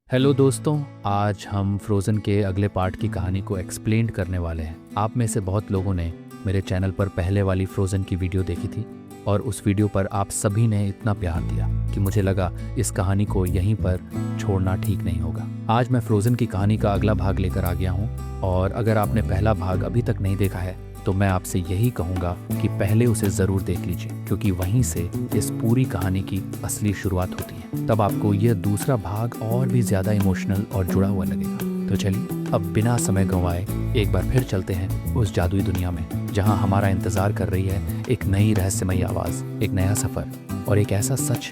Hello दोस्तों, आज हम फ्रोज़न के अगले पार्ट की कहानी को एक्सप्लेन करने वाले हैं। आप में से बहुत लोगों ने मेरे चैनल पर पहले वाली फ्रोज़न की वीडियो देखी थी और उस वीडियो पर आप सभी ने इतना प्यार दिया कि मुझे लगा इस कहानी को यहीं पर छोड़ना ठीक नहीं होगा। आज मैं फ्रोज़न की कहानी का अगला भाग लेकर आ गया हूँ और अगर आपने पहला भाग अभी तक नहीं देखा है तो मैं आपसे यही कहूँगा कि पहले उसे ज़रूर देख लीजिए, क्योंकि वहीं से इस पूरी कहानी की असली शुरुआत होती है। तब आपको यह दूसरा भाग और भी ज़्यादा इमोशनल और जुड़ा हुआ लगेगा। तो चलिए अब बिना समय गंवाए एक बार फिर चलते हैं उस जादुई दुनिया में, जहाँ हमारा इंतज़ार कर रही है एक नई रहस्यमयी आवाज़, एक नया सफ़र और एक ऐसा सच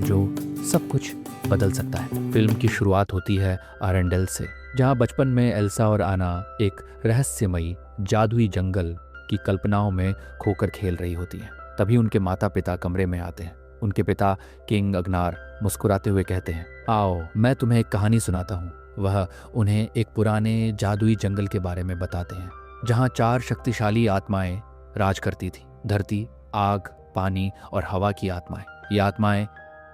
जो सब कुछ बदल सकता है। फिल्म की शुरुआत होती है अरेंडेल से, जहाँ बचपन में एल्सा और आना एक रहस्यमयी जादुई जंगल की कल्पनाओं में खोकर खेल रही होती हैं। तभी उनके माता पिता कमरे में आते हैं। उनके पिता किंग अग्नार मुस्कुराते हुए कहते हैं, आओ मैं तुम्हें एक कहानी सुनाता हूँ। वह उन्हें एक पुराने जादुई जंगल के बारे में बताते हैं, जहाँ 4 शक्तिशाली आत्माएं राज करती थी। धरती, आग, पानी और हवा की आत्माएं। ये आत्माएं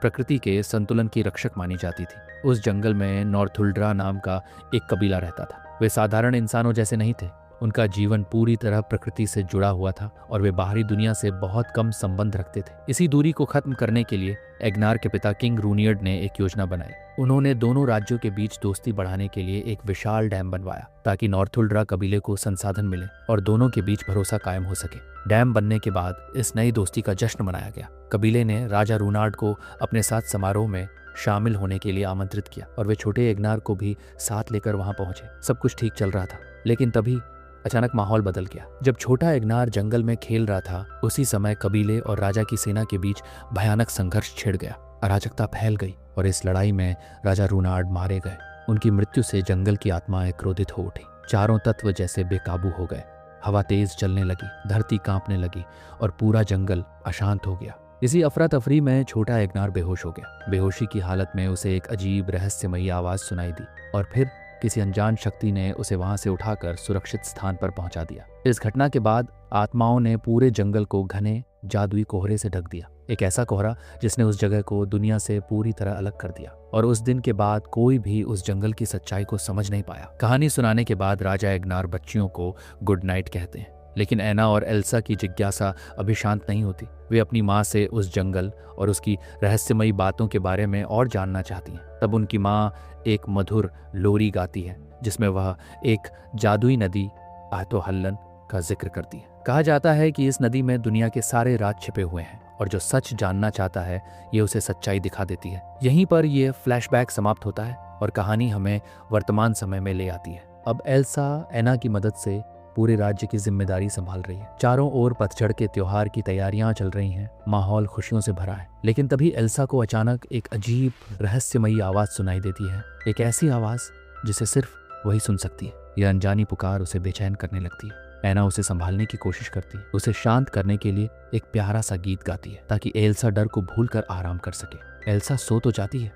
प्रकृति के संतुलन की रक्षक मानी जाती थी। उस जंगल में नॉर्थुल्ड्रा नाम का एक कबीला रहता था। वे साधारण इंसानों जैसे नहीं थे। उनका जीवन पूरी तरह प्रकृति से जुड़ा हुआ था और वे बाहरी दुनिया से बहुत कम संबंध रखते थे। इसी दूरी को खत्म करने के लिए एग्नार के पिता किंग रूनियर्ड ने एक योजना बनाई। उन्होंने दोनों राज्यों के बीच दोस्ती बढ़ाने के लिए एक विशाल डैम बनवाया, ताकि नॉर्थुल्ड्रा कबीले को संसाधन मिले और दोनों के बीच भरोसा कायम हो सके। डैम बनने के बाद इस नई दोस्ती का जश्न मनाया गया। कबीले ने राजा रूनार्ड को अपने साथ समारोह में शामिल होने के लिए आमंत्रित किया और वे छोटे एग्नार को भी साथ लेकर वहां पहुंचे। सब कुछ ठीक चल रहा था, लेकिन तभी अचानक माहौल बदल गया। जब छोटा एग्नार जंगल में खेल रहा था, उसी समय कबीले और राजा की सेना के बीच भयानक संघर्ष छिड़ गया। अराजकता फैल गई और इस लड़ाई में राजा रूनार्ड मारे गए। उनकी मृत्यु से जंगल की आत्माएं क्रोधित हो उठी। चारों तत्व जैसे बेकाबू हो गए। हवा तेज चलने लगी, धरती कांपने लगी और पूरा जंगल अशांत हो गया। इसी अफरा तफरी में छोटा एग्नार बेहोश हो गया। बेहोशी की हालत में उसे एक अजीब रहस्यमयी आवाज सुनाई दी और फिर किसी अनजान शक्ति ने उसे वहां से उठाकर सुरक्षित स्थान पर पहुंचा दिया। इस घटना के बाद आत्माओं ने पूरे जंगल को घने जादुई कोहरे से ढक दिया, एक ऐसा कोहरा जिसने उस जगह को दुनिया से पूरी तरह अलग कर दिया। और उस दिन के बाद कोई भी उस जंगल की सच्चाई को समझ नहीं पाया। कहानी सुनाने के बाद राजा एग्नार बच्चियों को गुड नाइट कहते हैं, लेकिन एना और एल्सा की जिज्ञासा अभी शांत नहीं होती। वे अपनी माँ से उस जंगल और उसकी रहस्यमयी बातों के बारे में और जानना चाहती हैं। तब उनकी माँ एक मधुर लोरी गाती है, जिसमें वह एक जादुई नदी आतोहल्लन का जिक्र करती है। कहा जाता है कि इस नदी में दुनिया के सारे राज छिपे हुए हैं और जो सच जानना चाहता है ये उसे सच्चाई दिखा देती है। यहीं पर यह फ्लैशबैक समाप्त होता है और कहानी हमें वर्तमान समय में ले आती है। अब एल्सा एना की मदद से पूरे राज्य की जिम्मेदारी संभाल रही है। चारों ओर पतझड़ के त्योहार की तैयारियां चल रही हैं। माहौल खुशियों से भरा है। लेकिन तभी एल्सा को अचानक एक अजीब रहस्यमयी आवाज सुनाई देती है, एक ऐसी आवाज जिसे सिर्फ वही सुन सकती है। यह अनजानी पुकार उसे बेचैन करने लगती है। एना उसे संभालने की कोशिश करती है, उसे शांत करने के लिए एक प्यारा सा गीत गाती है ताकि एल्सा डर को भूलकर आराम कर सके। एल्सा सो तो जाती है,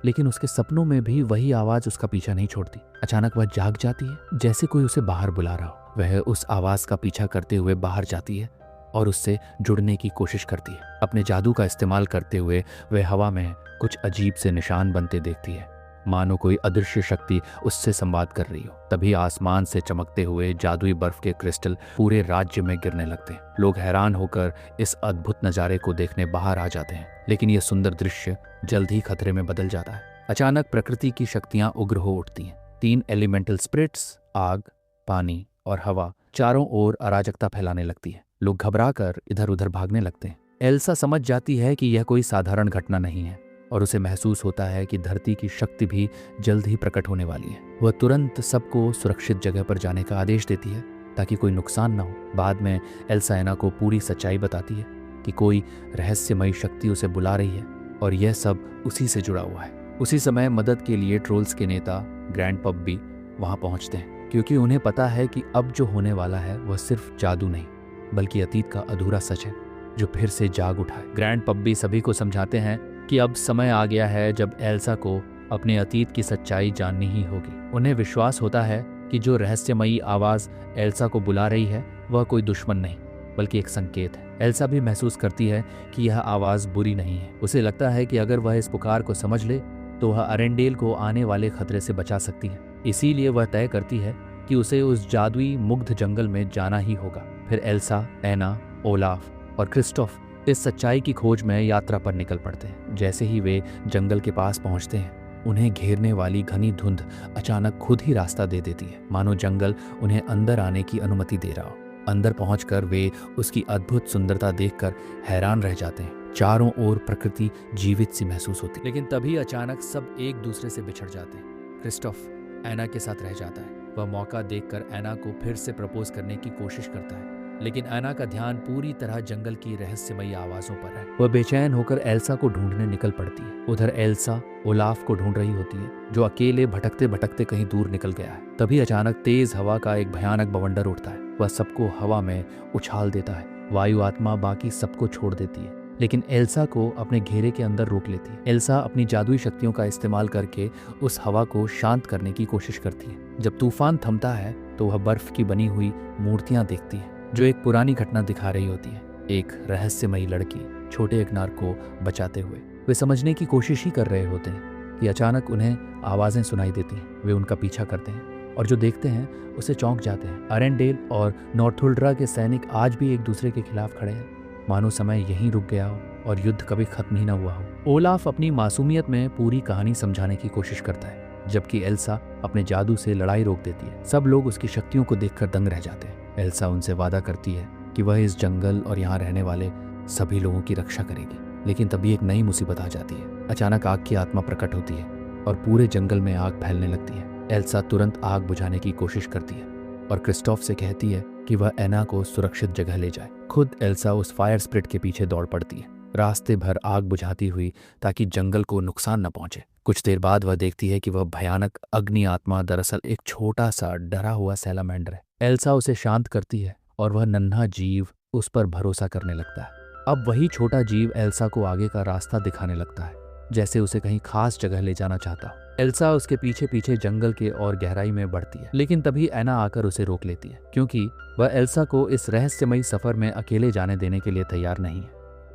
लेकिन उसके सपनों में भी वही आवाज उसका पीछा नहीं छोड़ती। अचानक वह जाग जाती है, जैसे कोई उसे बाहर बुला रहा हो। वह उस आवाज का पीछा करते हुए बाहर जाती है और उससे जुड़ने की कोशिश करती है। अपने जादू का इस्तेमाल करते हुए वह हवा में कुछ अजीब से निशान बनते देखती है, मानो कोई अदृश्य शक्ति उससे संवाद कर रही हो। तभी आसमान से चमकते हुए जादुई बर्फ के क्रिस्टल पूरे राज्य में गिरने लगते हैं। लोग हैरान होकर इस अद्भुत नजारे को देखने बाहर आ जाते हैं, लेकिन यह सुंदर दृश्य जल्द ही खतरे में बदल जाता है। अचानक प्रकृति की शक्तियां उग्र हो उठती हैं। 3 एलिमेंटल स्पिरिट्स, आग, पानी और हवा, चारों ओर अराजकता फैलाने लगती है। लोग घबराकर इधर उधर भागने लगते हैं। एल्सा समझ जाती है कि यह कोई साधारण घटना नहीं है और उसे महसूस होता है कि धरती की शक्ति भी जल्द ही प्रकट होने वाली है। वह तुरंत सबको सुरक्षित जगह पर जाने का आदेश देती है ताकि कोई नुकसान न हो। बाद में एल्सा एना को पूरी सच्चाई बताती है कि कोई रहस्यमयी शक्ति उसे बुला रही है और यह सब उसी से जुड़ा हुआ है। उसी समय मदद के लिए ट्रोल्स के नेता ग्रैंड पप भी वहां पहुंचते हैं, क्योंकि उन्हें पता है कि अब जो होने वाला है वह सिर्फ जादू नहीं बल्कि अतीत का अधूरा सच है जो फिर से जाग उठा है। ग्रैंड पप भी सभी को समझाते हैं कि अब समय आ गया है जब एल्सा को अपने अतीत की सच्चाई जाननी ही होगी। उन्हें विश्वास होता है कि जो रहस्यमयी आवाज एल्सा को बुला रही है वह कोई दुश्मन नहीं बल्कि एक संकेत है। एल्सा भी महसूस करती है कि यह आवाज बुरी नहीं है। उसे लगता है कि अगर वह इस पुकार को समझ ले तो वह अरेंडेल को आने वाले खतरे से बचा सकती है। इसीलिए वह तय करती है कि उसे उस जादुई मुग्ध जंगल में जाना ही होगा। फिर एल्सा, एना, ओलाफ और क्रिस्टोफ इस सच्चाई की खोज में यात्रा पर निकल पड़ते हैं। जैसे ही वे जंगल के पास पहुंचते हैं, उन्हें घेरने वाली घनी धुंध अचानक खुद ही रास्ता दे देती है, मानो जंगल उन्हें अंदर आने की अनुमति दे रहा हो। अंदर पहुंचकर वे उसकी अद्भुत सुंदरता देखकर हैरान रह जाते हैं। चारों ओर प्रकृति जीवित सी महसूस होती है। लेकिन तभी अचानक सब एक दूसरे से बिछड़ जाते हैं। क्रिस्टोफ एना के साथ रह जाता है। वह मौका देखकर एना को फिर से प्रपोज करने की कोशिश करता है, लेकिन एना का ध्यान पूरी तरह जंगल की रहस्यमयी आवाजों पर है। वह बेचैन होकर एल्सा को ढूंढने निकल पड़ती है। उधर एल्सा ओलाफ को ढूंढ रही होती है, जो अकेले भटकते भटकते कहीं दूर निकल गया है। तभी अचानक तेज हवा का एक भयानक बवंडर उठता है। वह सबको हवा में उछाल देता है। वायु आत्मा बाकी सबको छोड़ देती है, लेकिन एल्सा को अपने घेरे के अंदर रोक लेती है। एल्सा अपनी जादुई शक्तियों का इस्तेमाल करके उस हवा को शांत करने की कोशिश करती है। जब तूफान थमता है तो वह बर्फ की बनी हुई मूर्तियां देखती है, जो एक पुरानी घटना दिखा रही होती है। एक रहस्यमयी लड़की छोटे एकनार को बचाते हुए। वे समझने की कोशिश ही कर रहे होते हैं कि अचानक उन्हें आवाजें सुनाई देती हैं। वे उनका पीछा करते हैं और जो देखते हैं उसे चौंक जाते हैं। अरेंडेल और नॉर्थुल्ड्रा के सैनिक आज भी एक दूसरे के खिलाफ खड़े हैं, मानो समय यहीं रुक गया हो और युद्ध कभी खत्म ही न हुआ हो। ओलाफ अपनी मासूमियत में पूरी कहानी समझाने की कोशिश करता है, जबकि एल्सा अपने जादू से लड़ाई रोक देती है। सब लोग उसकी शक्तियों को देखकर दंग रह जाते हैं। एल्सा उनसे वादा करती है कि वह इस जंगल और यहाँ रहने वाले सभी लोगों की रक्षा करेगी। लेकिन तभी एक नई मुसीबत आ जाती है। अचानक आग की आत्मा प्रकट होती है और पूरे जंगल में आग फैलने लगती है। एल्सा तुरंत आग बुझाने की कोशिश करती है और क्रिस्टोफ से कहती है कि वह एना को सुरक्षित जगह ले जाए। खुद एल्सा उस फायर स्प्रिट के पीछे दौड़ पड़ती है, रास्ते भर आग बुझाती हुई, ताकि जंगल को नुकसान न पहुंचे। कुछ देर बाद वह देखती है कि वह भयानक अग्नि आत्मा दरअसल एक छोटा सा डरा हुआ सैलामेंडर है। एल्सा उसे शांत करती है और वह नन्हा जीव उस पर भरोसा करने लगता है। अब वही छोटा जीव एल्सा को आगे का रास्ता दिखाने लगता है, जैसे उसे कहीं खास जगह ले जाना चाहता हो। एल्सा उसके पीछे पीछे जंगल के और गहराई में बढ़ती है, लेकिन तभी एना आकर उसे रोक लेती है, क्योंकि वह एल्सा को इस रहस्यमयी सफर में अकेले जाने देने के लिए तैयार नहीं है।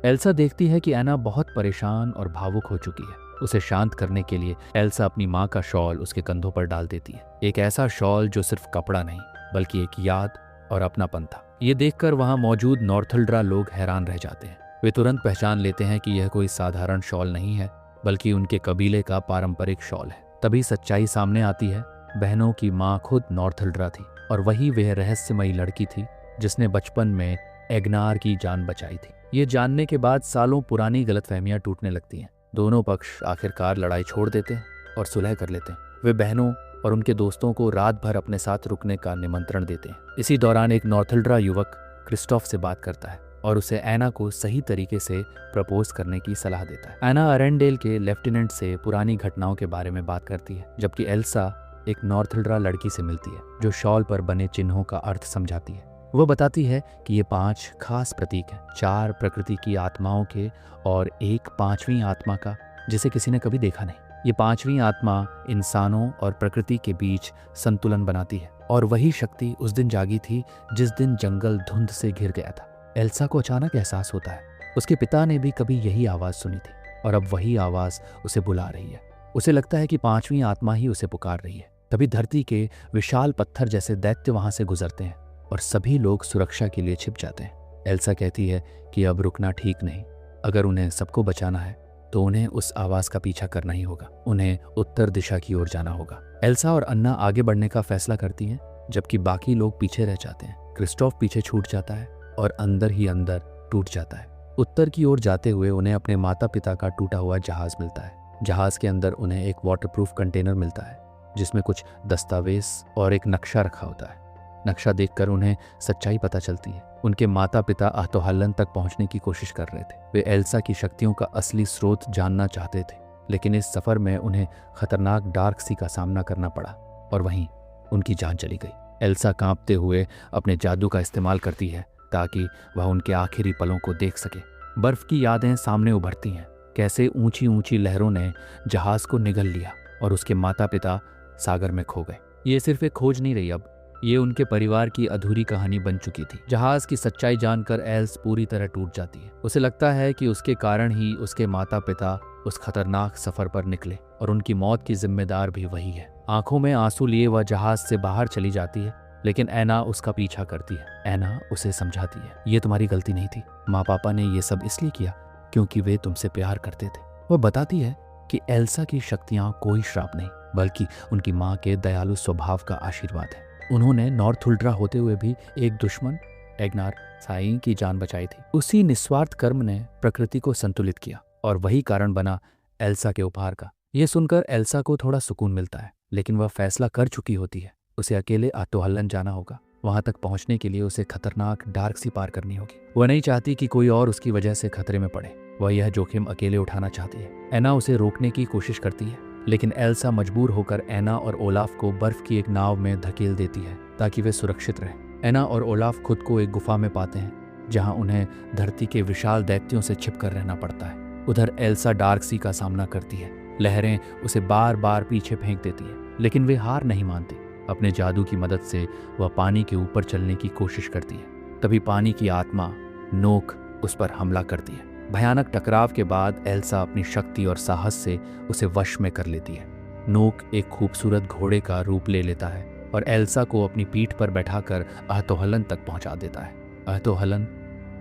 एल्सा देखती है कि एना बहुत परेशान और भावुक हो चुकी है। उसे शांत करने के लिए एल्सा अपनी माँ का शॉल उसके कंधों पर डाल देती है। एक ऐसा शॉल जो सिर्फ कपड़ा नहीं, बल्कि एक याद और अपनापन था। ये देखकर वहां मौजूद नॉर्थुल्ड्रा लोग हैरान रह जाते हैं। वे तुरंत पहचान लेते हैं कि यह कोई साधारण शॉल नहीं है, बल्कि उनके कबीले का पारंपरिक शॉल है। तभी सच्चाई सामने आती है। बहनों की माँ खुद नॉर्थुल्ड्रा थी और वही वह रहस्यमयी लड़की थी जिसने बचपन में एग्नार की जान बचाई थी। ये जानने के बाद सालों पुरानी गलतफहमियां टूटने लगती हैं। दोनों पक्ष आखिरकार लड़ाई छोड़ देते हैं और सुलह कर लेते हैं। वे बहनों और उनके दोस्तों को रात भर अपने साथ रुकने का निमंत्रण देते हैं। इसी दौरान एक नॉर्थुल्ड्रा युवक क्रिस्टोफ से बात करता है और उसे एना को सही तरीके से प्रपोज करने की सलाह देता है। एना अरेंडेल के लेफ्टिनेंट से पुरानी घटनाओं के बारे में बात करती है, जबकि एल्सा एक नॉर्थुल्ड्रा लड़की से मिलती है जो शॉल पर बने चिन्हों का अर्थ समझाती है। वह बताती है कि ये 5 खास प्रतीक हैं, 4 प्रकृति की आत्माओं के और एक 5वीं आत्मा का, जिसे किसी ने कभी देखा नहीं। ये 5वीं आत्मा इंसानों और प्रकृति के बीच संतुलन बनाती है और वही शक्ति उस दिन जागी थी जिस दिन जंगल धुंध से घिर गया था। एल्सा को अचानक एहसास होता है उसके पिता ने भी कभी यही आवाज सुनी थी और अब वही आवाज उसे बुला रही है। उसे लगता है कि 5वीं आत्मा ही उसे पुकार रही है। तभी धरती के विशाल पत्थर जैसे दैत्य वहां से गुजरते हैं और सभी लोग सुरक्षा के लिए छिप जाते हैं। एल्सा कहती है कि अब रुकना ठीक नहीं। अगर उन्हें सबको बचाना है तो उन्हें उस आवाज का पीछा करना ही होगा। उन्हें उत्तर दिशा की ओर जाना होगा। एल्सा और अन्ना आगे बढ़ने का फैसला करती हैं, जबकि बाकी लोग पीछे रह जाते हैं। क्रिस्टोफ पीछे छूट जाता है और अंदर ही अंदर टूट जाता है। उत्तर की ओर जाते हुए उन्हें अपने माता पिता का टूटा हुआ जहाज मिलता है। जहाज के अंदर उन्हें एक वाटरप्रूफ कंटेनर मिलता है जिसमें कुछ दस्तावेज और एक नक्शा रखा होता है। नक्शा देखकर उन्हें सच्चाई पता चलती है। उनके माता पिता आतोहल्लन तक पहुंचने की कोशिश कर रहे थे। वे एल्सा की शक्तियों का असली स्रोत जानना चाहते थे, लेकिन इस सफर में उन्हें खतरनाक डार्क सी का सामना करना पड़ा और वहीं उनकी जान चली गई। एल्सा कांपते हुए अपने जादू का इस्तेमाल करती है ताकि वह उनके आखिरी पलों को देख सके। बर्फ की यादें सामने उभरती हैं, कैसे ऊंची ऊंची लहरों ने जहाज को निगल लिया और उसके माता पिता सागर में खो गए। ये सिर्फ एक खोज नहीं रही, अब ये उनके परिवार की अधूरी कहानी बन चुकी थी। जहाज की सच्चाई जानकर एल्स पूरी तरह टूट जाती है। उसे लगता है कि उसके कारण ही उसके माता पिता उस खतरनाक सफर पर निकले और उनकी मौत की जिम्मेदार भी वही है। आंखों में आंसू लिए वह जहाज से बाहर चली जाती है, लेकिन ऐना उसका पीछा करती है। ऐना उसे समझाती है, ये तुम्हारी गलती नहीं थी। माँ पापा ने ये सब इसलिए किया क्योंकि वे तुमसे प्यार करते थे। वह बताती है कि एल्सा की शक्तियाँ कोई श्राप नहीं, बल्कि उनकी माँ के दयालु स्वभाव का आशीर्वाद है। उन्होंने नॉर्थुल्ड्रा होते हुए भी एक दुश्मन एग्नार साई की जान बचाई थी। उसी निस्वार्थ कर्म ने प्रकृति को संतुलित किया और वही कारण बना एल्सा के उपहार का। यह सुनकर एल्सा को थोड़ा सुकून मिलता है, लेकिन वह फैसला कर चुकी होती है। उसे अकेले आटोहल्लन जाना होगा। वहां तक पहुंचने के लिए उसे खतरनाक डार्क सी पार करनी होगी। वह नहीं चाहती कि कोई और उसकी वजह से खतरे में पड़े। वह यह जोखिम अकेले उठाना चाहती है। ऐना उसे रोकने की कोशिश करती है, लेकिन एल्सा मजबूर होकर ऐना और ओलाफ को बर्फ की एक नाव में धकेल देती है ताकि वे सुरक्षित रहें। ऐना और ओलाफ खुद को एक गुफा में पाते हैं, जहां उन्हें धरती के विशाल दैत्यों से छिपकर रहना पड़ता है। उधर एल्सा डार्क सी का सामना करती है। लहरें उसे बार बार पीछे फेंक देती है, लेकिन वे हार नहीं मानती। अपने जादू की मदद से वह पानी के ऊपर चलने की कोशिश करती है। तभी पानी की आत्मा नोक उस पर हमला करती है। भयानक टकराव के बाद एल्सा अपनी शक्ति और साहस से उसे वश में कर लेती है। नोक एक खूबसूरत घोड़े का रूप ले लेता है और एल्सा को अपनी पीठ पर बैठाकर अहतोहलन तक पहुंचा देता है। अहतोहलन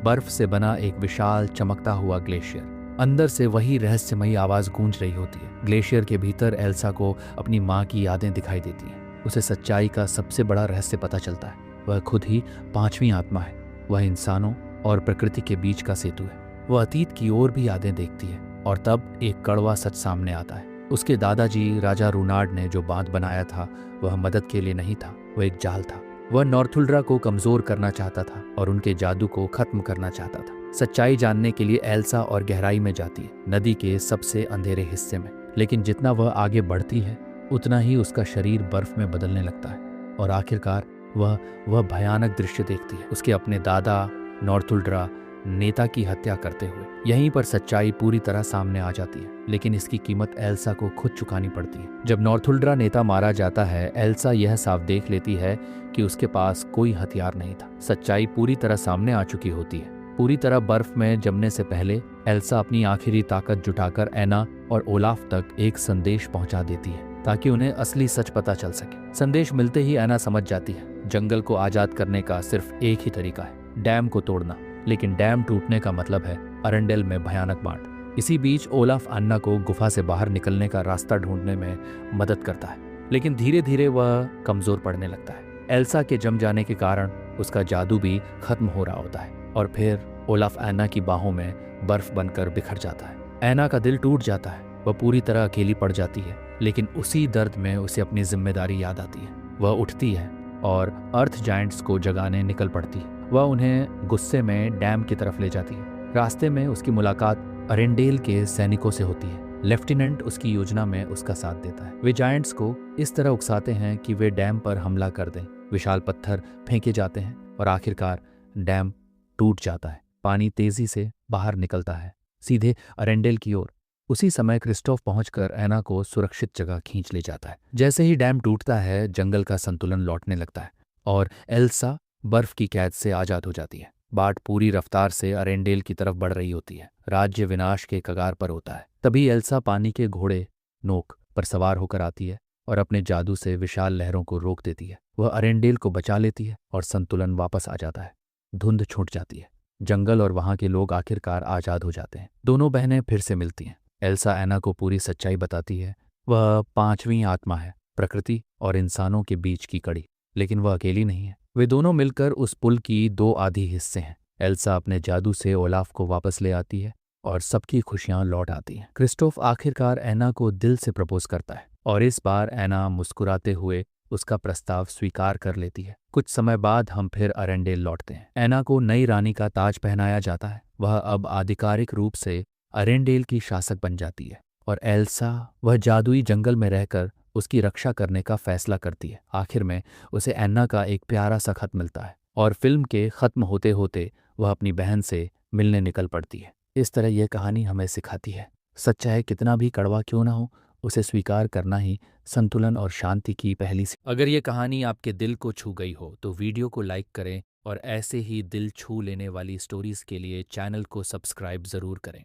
बर्फ से बना एक विशाल चमकता हुआ ग्लेशियर। अंदर से वही रहस्यमयी आवाज गूंज रही होती है। ग्लेशियर के भीतर एल्सा को अपनी माँ की यादें दिखाई देती हैं। उसे सच्चाई का सबसे बड़ा रहस्य पता चलता है। वह खुद ही पांचवी आत्मा है। वह इंसानों और प्रकृति के बीच का सेतु है। वह अतीत की ओर भी यादें देखती है और तब एक कड़वा सच सामने आता है। उसके दादाजी राजा रूनार्ड ने जो बांध बनाया था वह मदद के लिए नहीं था, वह एक जाल था। वह नॉर्थुल्ड्रा को कमजोर करना चाहता था और उनके जादू को खत्म करना चाहता था। सच्चाई जानने के लिए एल्सा और गहराई में जाती है, नदी के सबसे अंधेरे हिस्से में। लेकिन जितना वह आगे बढ़ती है उतना ही उसका शरीर बर्फ में बदलने लगता है और आखिरकार वह भयानक दृश्य देखती है, उसके अपने दादा नॉर्थुल्ड्रा नेता की हत्या करते हुए। यहीं पर सच्चाई पूरी तरह सामने आ जाती है, लेकिन इसकी कीमत एल्सा को खुद चुकानी पड़ती है। जब नॉर्थुल्ड्रा नेता मारा जाता है, एल्सा यह साफ देख लेती है कि उसके पास कोई हथियार नहीं था। सच्चाई पूरी तरह सामने आ चुकी होती है। पूरी तरह बर्फ में जमने से पहले एल्सा अपनी आखिरी ताकत जुटाकर ऐना और ओलाफ तक एक संदेश पहुंचा देती है ताकि उन्हें असली सच पता चल सके। संदेश मिलते ही ऐना समझ जाती है, जंगल को आजाद करने का सिर्फ एक ही तरीका है, डैम को तोड़ना। लेकिन डैम टूटने का मतलब है अरेंडेल में भयानक बाढ़। इसी बीच ओलाफ अन्ना को गुफा से बाहर निकलने का रास्ता ढूंढने में मदद करता है, लेकिन धीरे धीरे वह कमजोर पड़ने लगता है। एल्सा के जम जाने के कारण उसका जादू भी खत्म हो रहा होता है और फिर ओलाफ अन्ना की बाहों में बर्फ बनकर बिखर जाता है। ऐना का दिल टूट जाता है, वह पूरी तरह अकेली पड़ जाती है, लेकिन उसी दर्द में उसे अपनी जिम्मेदारी याद आती है। वह उठती है और अर्थ जायंट्स को जगाने निकल पड़ती है। वह उन्हें गुस्से में डैम की तरफ ले जाती है। रास्ते में उसकी मुलाकात अरेंडेल के सैनिकों से होती है। लेफ्टिनेंट उसकी योजना में उसका साथ देता है। वे जायंट्स को इस तरह उकसाते हैं कि वे डैम पर हमला कर दें। विशाल पत्थर फेंके जाते हैं और आखिरकार डैम टूट जाता है। पानी तेजी से बाहर निकलता है, सीधे अरेंडेल की ओर। उसी समय क्रिस्टोफ पहुंचकर ऐना को सुरक्षित जगह खींच ले जाता है। जैसे ही डैम टूटता है, जंगल का संतुलन लौटने लगता है और एल्सा बर्फ की कैद से आजाद हो जाती है। बाढ़ पूरी रफ्तार से अरेंडेल की तरफ बढ़ रही होती है। राज्य विनाश के कगार पर होता है। तभी एल्सा पानी के घोड़े नोक पर सवार होकर आती है और अपने जादू से विशाल लहरों को रोक देती है। वह अरेंडेल को बचा लेती है और संतुलन वापस आ जाता है। धुंध छूट जाती है। जंगल और वहां के लोग आखिरकार आजाद हो जाते हैं। दोनों बहनें फिर से मिलती हैं। एल्सा ऐना को पूरी सच्चाई बताती है। वह पांचवी आत्मा है, प्रकृति और इंसानों के बीच की कड़ी। लेकिन वह अकेली नहीं है। वे दोनों मिलकर उस पुल की दो आधी हिस्से हैं। एल्सा अपने जादू से ओलाफ को वापस ले आती है और सबकी खुशियां लौट आती हैं। क्रिस्टोफ आखिरकार ऐना को दिल से प्रपोज करता है और इस बार ऐना मुस्कुराते हुए उसका प्रस्ताव स्वीकार कर लेती है। कुछ समय बाद हम फिर अरेंडेल लौटते हैं। ऐना को नई रानी का ताज पहनाया जाता है। वह अब आधिकारिक रूप से अरेंडेल की शासक बन जाती है और एल्सा वह जादुई जंगल में रहकर उसकी रक्षा करने का फैसला करती है। आखिर में उसे ऐना का एक प्यारा सा खत मिलता है और फिल्म के खत्म होते होते वह अपनी बहन से मिलने निकल पड़ती है। इस तरह यह कहानी हमें सिखाती है, सच्चाई कितना भी कड़वा क्यों ना हो, उसे स्वीकार करना ही संतुलन और शांति की पहली अगर ये कहानी आपके दिल को छू गई हो तो वीडियो को लाइक करें और ऐसे ही दिल छू लेने वाली स्टोरीज के लिए चैनल को सब्सक्राइब ज़रूर करें।